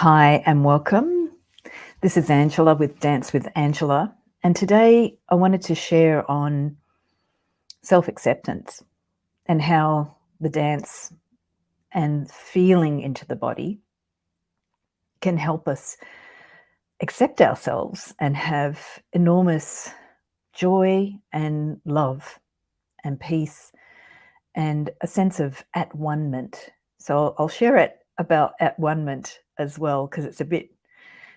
Hi and welcome. This is Angela with Dance with Angela, and today I wanted to share on self-acceptance and how the dance and feeling into the body can help us accept ourselves and have enormous joy and love and peace and a sense of at-one-ment. So I'll share it about at-one-ment as well because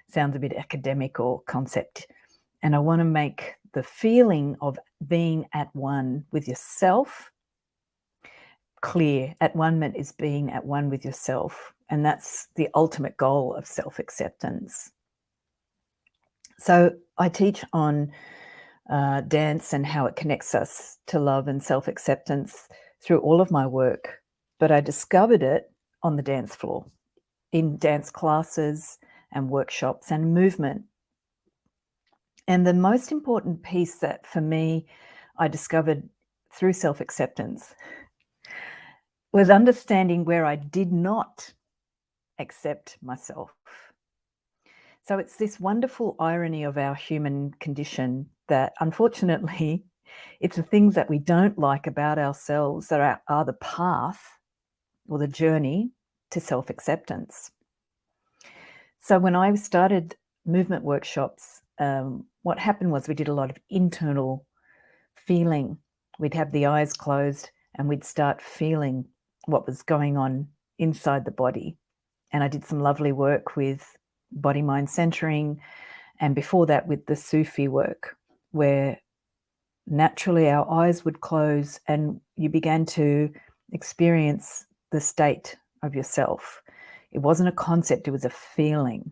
sounds a bit academic or concept. And I want to make the feeling of being at one with yourself clear. At-one-ment is being at one with yourself. And that's the ultimate goal of self-acceptance. So I teach on dance and how it connects us to love and self-acceptance through all of my work. But I discovered it on the dance floor, in dance classes and workshops and movement. And the most important piece that for me I discovered through self-acceptance was understanding where I did not accept myself. So it's this wonderful irony of our human condition that unfortunately it's the things that we don't like about ourselves that are the path or the journey to self-acceptance. So when I started movement workshops, what happened was we did a lot of internal feeling. We'd have the eyes closed and we'd start feeling what was going on inside the body. And I did some lovely work with body-mind centering, and before that with the sufi work, where naturally our eyes would close and you began to experience the state of yourself. It wasn't a concept, it was a feeling.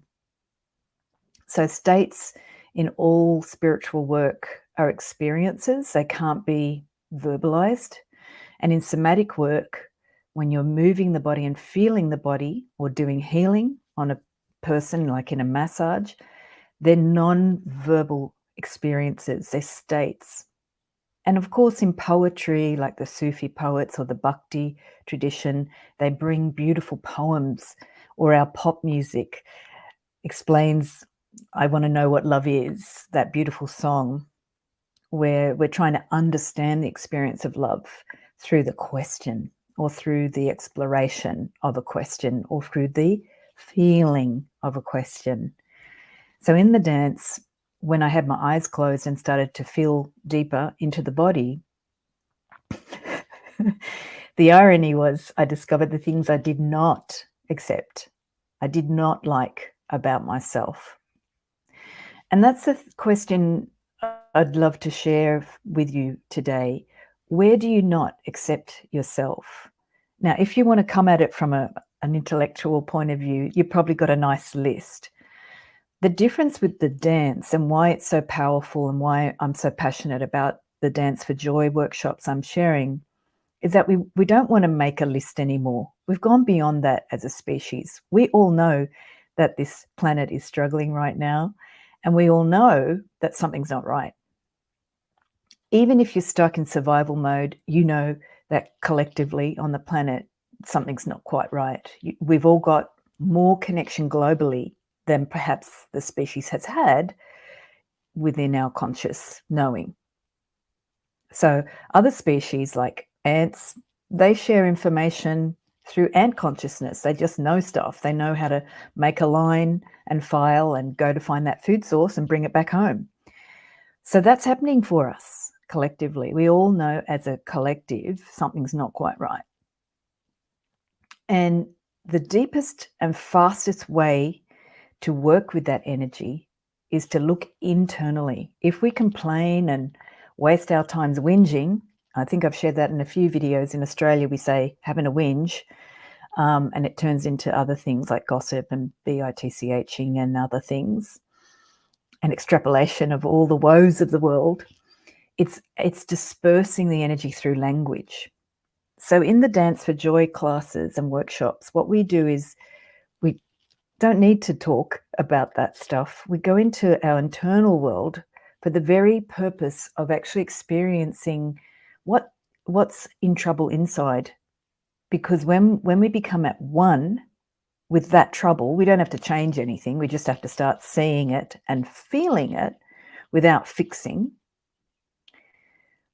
So states in all spiritual work are experiences. They can't be verbalized. And in somatic work, when you're moving the body and feeling the body or doing healing on a person, like in a massage, they're non-verbal experiences, they're states. And of course, in poetry, like the Sufi poets or the Bhakti tradition, they bring beautiful poems, or our pop music explains I Want to Know What Love Is, that beautiful song where we're trying to understand the experience of love through the question or through the exploration of a question or through the feeling of a question. So in the dance, when I had my eyes closed and started to feel deeper into the body, the irony was I discovered the things I did not accept, I did not like about myself. And that's the question I'd love to share with you today. Where do you not accept yourself? Now, if you want to come at it from an intellectual point of view, you've probably got a nice list. The difference with the dance and why it's so powerful and why I'm so passionate about the Dance for Joy workshops I'm sharing is that we don't want to make a list anymore. We've gone beyond that as a species. We all know that this planet is struggling right now, and we all know that something's not right. Even if you're stuck in survival mode, you know that collectively on the planet, something's not quite right. We've all got more connection globally than perhaps the species has had within our conscious knowing. So other species like ants, they share information through ant consciousness. They just know stuff. They know how to make a line and file and go to find that food source and bring it back home. So that's happening for us collectively. We all know as a collective something's not quite right. And the deepest and fastest way to work with that energy is to look internally. If we complain and waste our times whinging, I think I've shared that in a few videos. In Australia, we say having a whinge, and it turns into other things like gossip and bitching and other things, and extrapolation of all the woes of the world. It's dispersing the energy through language. So in the Dance for Joy classes and workshops, what we do is we don't need to talk about that stuff. We go into our internal world for the very purpose of actually experiencing what's in trouble inside. Because when we become at one with that trouble, we don't have to change anything. We just have to start seeing it and feeling it without fixing.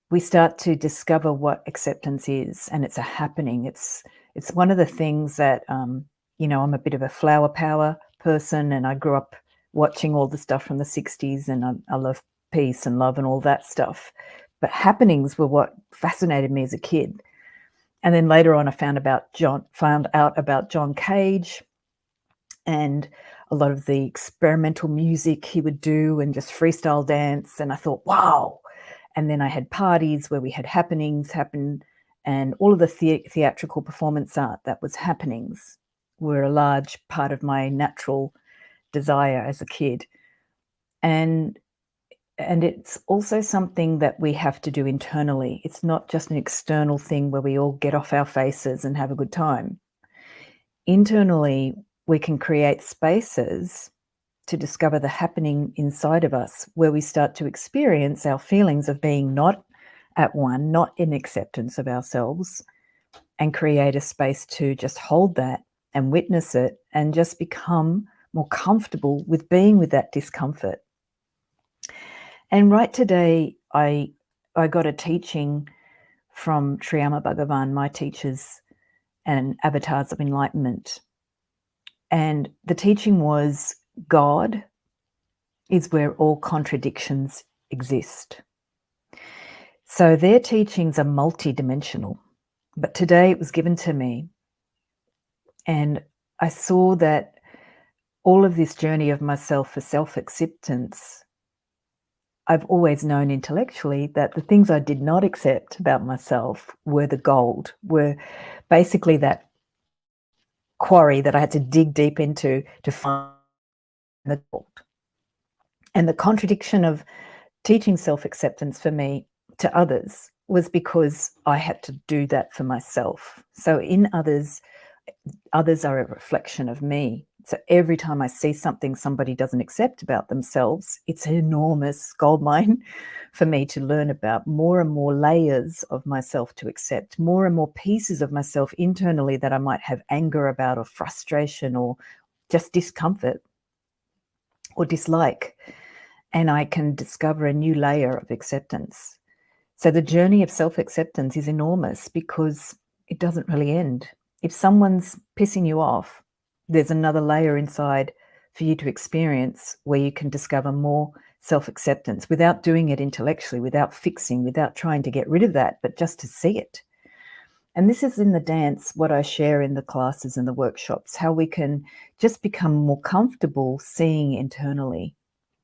We start to discover what acceptance is, and it's a happening. It's one of the things that, I'm a bit of a flower power person, and I grew up watching all the stuff from the 60s, and I love peace and love and all that stuff. But happenings were what fascinated me as a kid. And then later on, I found out about John Cage and a lot of the experimental music he would do and just freestyle dance. And I thought, wow. And then I had parties where we had happenings happen, and all of the theatrical performance art that was happenings were a large part of my natural desire as a kid. And it's also something that we have to do internally. It's not just an external thing where we all get off our faces and have a good time. Internally, we can create spaces to discover the happening inside of us, where we start to experience our feelings of being not at one, not in acceptance of ourselves, and create a space to just hold that and witness it and just become more comfortable with being with that discomfort. And right today, I got a teaching from Sriyama Bhagavan, my teachers and avatars of enlightenment. And the teaching was, God is where all contradictions exist. So their teachings are multidimensional, but today it was given to me, and I saw that all of this journey of myself for self-acceptance, I've always known intellectually that the things I did not accept about myself were the gold, were basically that quarry that I had to dig deep into to find the gold. And the contradiction of teaching self-acceptance for me to others was because I had to do that for myself. So in others are a reflection of me. So every time I see something somebody doesn't accept about themselves, it's an enormous goldmine for me to learn about, more and more layers of myself to accept, more and more pieces of myself internally that I might have anger about, or frustration, or just discomfort or dislike. And I can discover a new layer of acceptance. So the journey of self-acceptance is enormous because it doesn't really end. If someone's pissing you off, there's another layer inside for you to experience where you can discover more self-acceptance without doing it intellectually, without fixing, without trying to get rid of that, but just to see it. And this is in the dance, what I share in the classes and the workshops, how we can just become more comfortable seeing internally.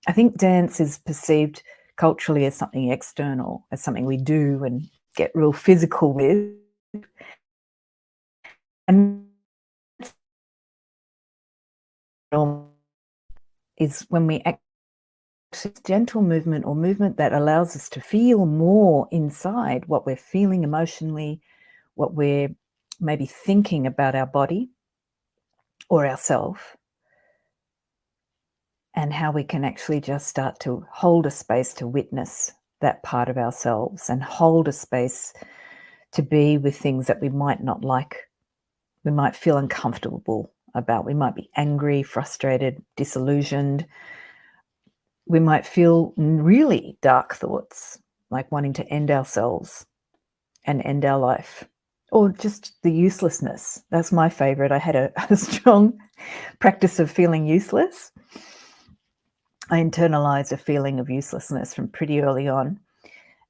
I think dance is perceived culturally as something external, as something we do and get real physical with. And is when we act gentle movement, or movement that allows us to feel more inside what we're feeling emotionally, what we're maybe thinking about our body or ourself, and how we can actually just start to hold a space to witness that part of ourselves and hold a space to be with things that we might not like, we might feel uncomfortable about. We might be angry, frustrated, disillusioned. We might feel really dark thoughts, like wanting to end ourselves and end our life, or just the uselessness. That's my favorite. I had a strong practice of feeling useless. I internalized a feeling of uselessness from pretty early on,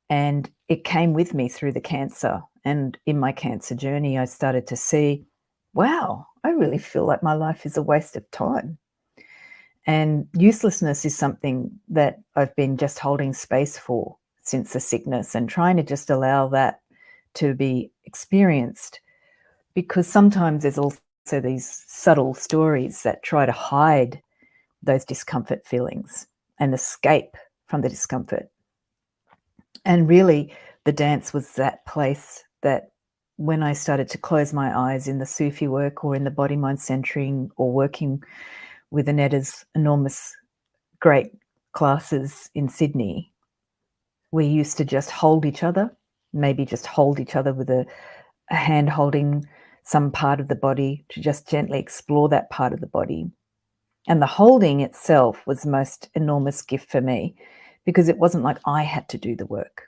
and it came with me through the cancer. And in my cancer journey, I started to see, wow, I really feel like my life is a waste of time. And uselessness is something that I've been just holding space for since the sickness, and trying to just allow that to be experienced, because sometimes there's also these subtle stories that try to hide those discomfort feelings and escape from the discomfort. And really, the dance was that place that when I started to close my eyes in the Sufi work, or in the body mind centering, or working with Anetta's enormous, great classes in Sydney, we used to just hold each other, maybe just hold each other with a hand holding some part of the body, to just gently explore that part of the body. And the holding itself was the most enormous gift for me, because it wasn't like I had to do the work.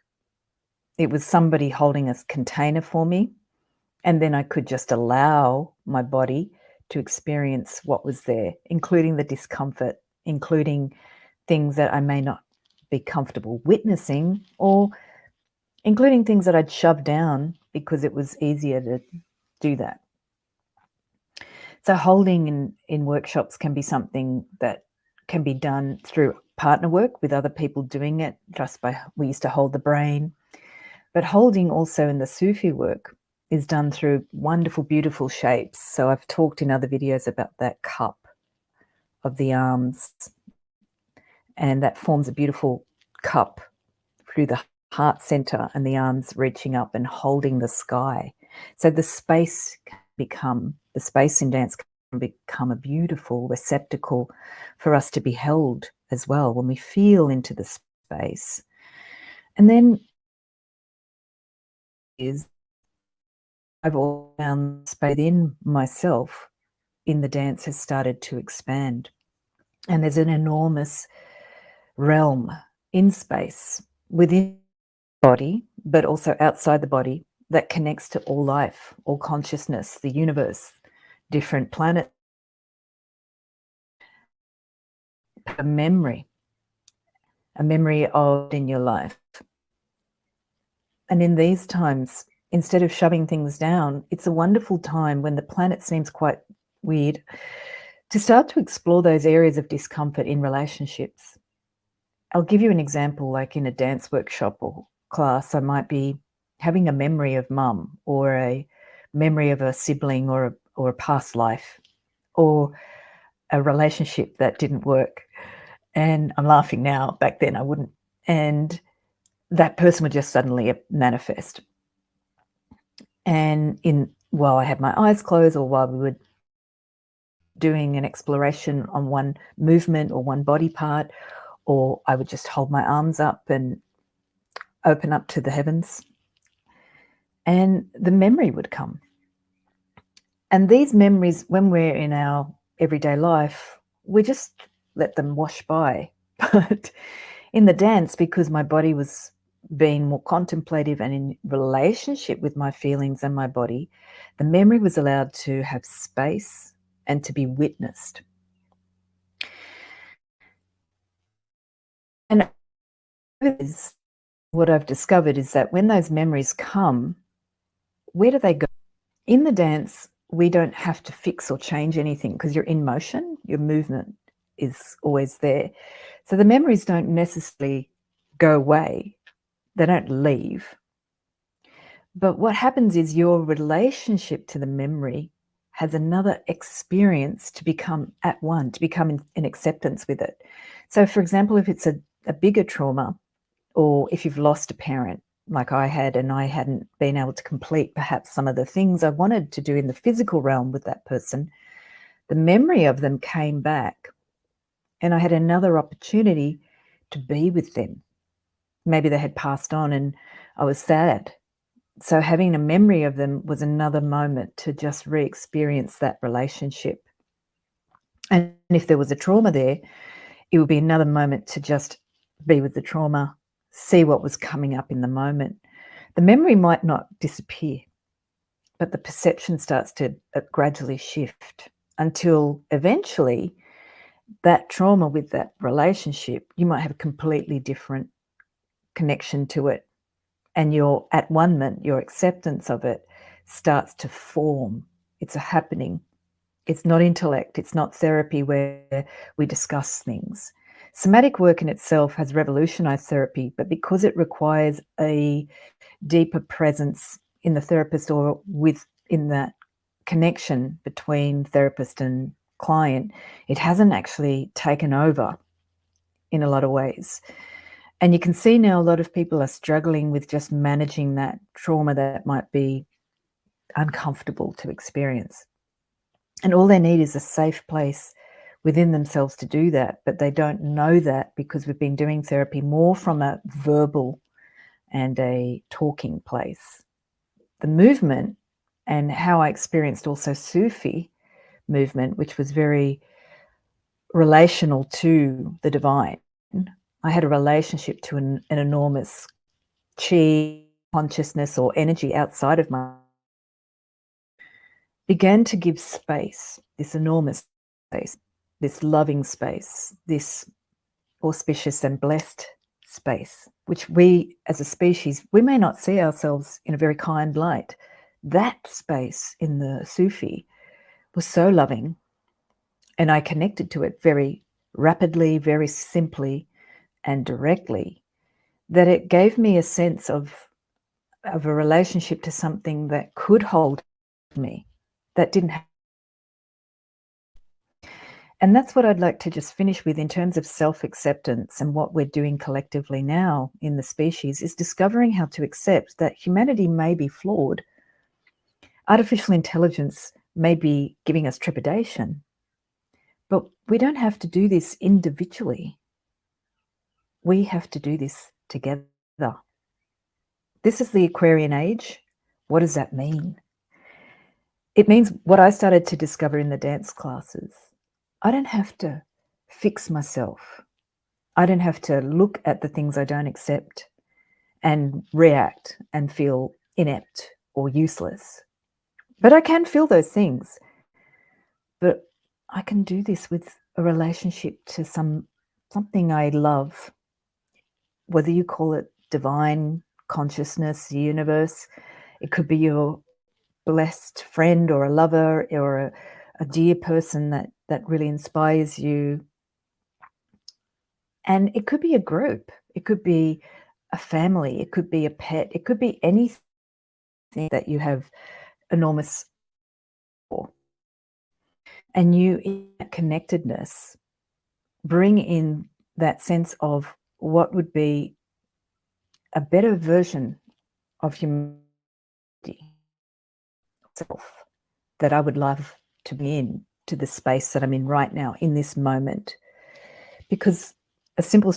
It was somebody holding a container for me, and then I could just allow my body to experience what was there, including the discomfort, including things that I may not be comfortable witnessing, or including things that I'd shoved down because it was easier to do that. So holding in workshops can be something that can be done through partner work with other people doing it, we used to hold the brain. But holding also in the Sufi work is done through wonderful, beautiful shapes. So I've talked in other videos about that cup of the arms, and that forms a beautiful cup through the heart center and the arms reaching up and holding the sky. So the space in dance can become a beautiful receptacle for us to be held as well when we feel into the space. And then I've all found space within myself in the dance has started to expand. And there's an enormous realm in space within the body, but also outside the body, that connects to all life, all consciousness, the universe, different planets, a memory of in your life. And in these times, instead of shoving things down, it's a wonderful time when the planet seems quite weird to start to explore those areas of discomfort in relationships. I'll give you an example, like in a dance workshop or class, I might be having a memory of mum, or a memory of a sibling, or a past life, or a relationship that didn't work. And I'm laughing now, back then I wouldn't. And that person would just suddenly manifest. And while I had my eyes closed, or while we were doing an exploration on one movement or one body part, or I would just hold my arms up and open up to the heavens, and the memory would come. And these memories, when we're in our everyday life, we just let them wash by. But in the dance, because my body was being more contemplative and in relationship with my feelings and my body, the memory was allowed to have space and to be witnessed. And what I've discovered is that when those memories come, where do they go? In the dance, we don't have to fix or change anything, because you're in motion, your movement is always there. So the memories don't necessarily go away, they don't leave. But what happens is your relationship to the memory has another experience to become at one, to become in acceptance with it. So for example, if it's a bigger trauma, or if you've lost a parent like I had, and I hadn't been able to complete perhaps some of the things I wanted to do in the physical realm with that person, the memory of them came back, and I had another opportunity to be with them. Maybe they had passed on and I was sad. So having a memory of them was another moment to just re-experience that relationship. And if there was a trauma there, it would be another moment to just be with the trauma, see what was coming up in the moment. The memory might not disappear, but the perception starts to gradually shift, until eventually that trauma with that relationship, you might have a completely different connection to it. And your at one-ment, your acceptance of it starts to form. It's a happening. It's not intellect. It's not therapy where we discuss things. Somatic work in itself has revolutionized therapy, but because it requires a deeper presence in the therapist, or in that connection between therapist and client, it hasn't actually taken over in a lot of ways. And you can see now a lot of people are struggling with just managing that trauma that might be uncomfortable to experience. And all they need is a safe place within themselves to do that, but they don't know that because we've been doing therapy more from a verbal and a talking place. The movement and how I experienced also Sufi movement, which was very relational to the divine. I had a relationship to an enormous chi consciousness or energy outside of my began to give space, this enormous space, this loving space, this auspicious and blessed space, which we as a species, we may not see ourselves in a very kind light. That space in the Sufi was so loving, and I connected to it very rapidly, very simply and directly, that it gave me a sense of a relationship to something that could hold me, that didn't have. And that's what I'd like to just finish with in terms of self-acceptance, and what we're doing collectively now in the species is discovering how to accept that humanity may be flawed. Artificial intelligence may be giving us trepidation, but we don't have to do this individually. We have to do this together. This is the Aquarian age. What does that mean? It means what I started to discover in the dance classes. I don't have to fix myself. I don't have to look at the things I don't accept and react and feel inept or useless. But I can feel those things. But I can do this with a relationship to something I love, whether you call it divine consciousness, the universe. It could be your blessed friend or a lover or a dear person that really inspires you. And it could be a group, it could be a family, it could be a pet, it could be anything that you have enormous for. And you, in that connectedness, bring in that sense of what would be a better version of humanity self that I would love to be in, to the space that I'm in right now, in this moment. Because a simple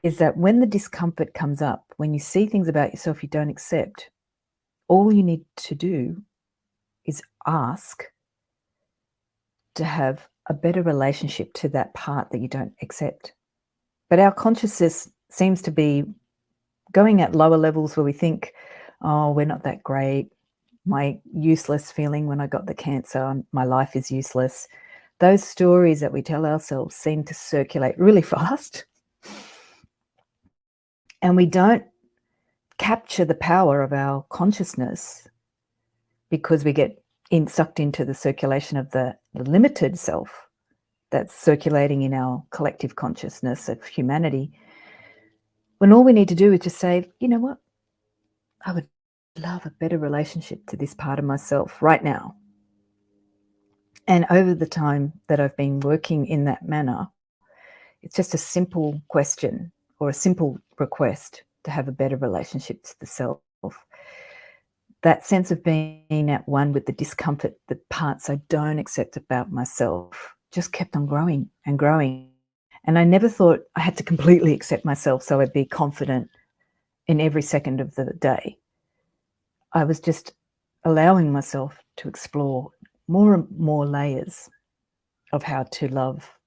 is that when the discomfort comes up, when you see things about yourself you don't accept, all you need to do is ask to have a better relationship to that part that you don't accept. But our consciousness seems to be going at lower levels where we think, oh, we're not that great. My useless feeling when I got the cancer, my life is useless. Those stories that we tell ourselves seem to circulate really fast. And we don't capture the power of our consciousness because we get sucked into the circulation of the limited self that's circulating in our collective consciousness of humanity, when all we need to do is just say, you know what, I would love a better relationship to this part of myself right now. And over the time that I've been working in that manner, it's just a simple question or a simple request to have a better relationship to the self. That sense of being at one with the discomfort, the parts I don't accept about myself, just kept on growing and growing. And I never thought I had to completely accept myself so I'd be confident in every second of the day. I was just allowing myself to explore more and more layers of how to love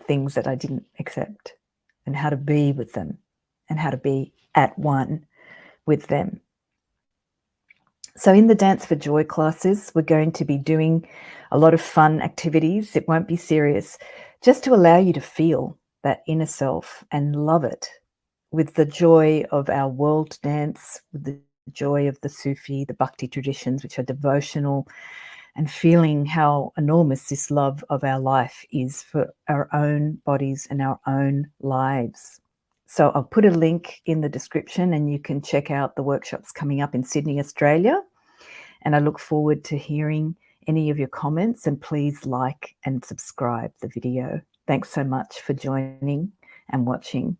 things that I didn't accept, and how to be with them, and how to be at one with them. So in the Dance for Joy classes, we're going to be doing a lot of fun activities. It won't be serious, just to allow you to feel that inner self and love it with the joy of our world dance, with the joy of the Sufi, the Bhakti traditions, which are devotional, and feeling how enormous this love of our life is for our own bodies and our own lives. So I'll put a link in the description and you can check out the workshops coming up in Sydney, Australia. And I look forward to hearing any of your comments, and please like and subscribe the video. Thanks so much for joining and watching.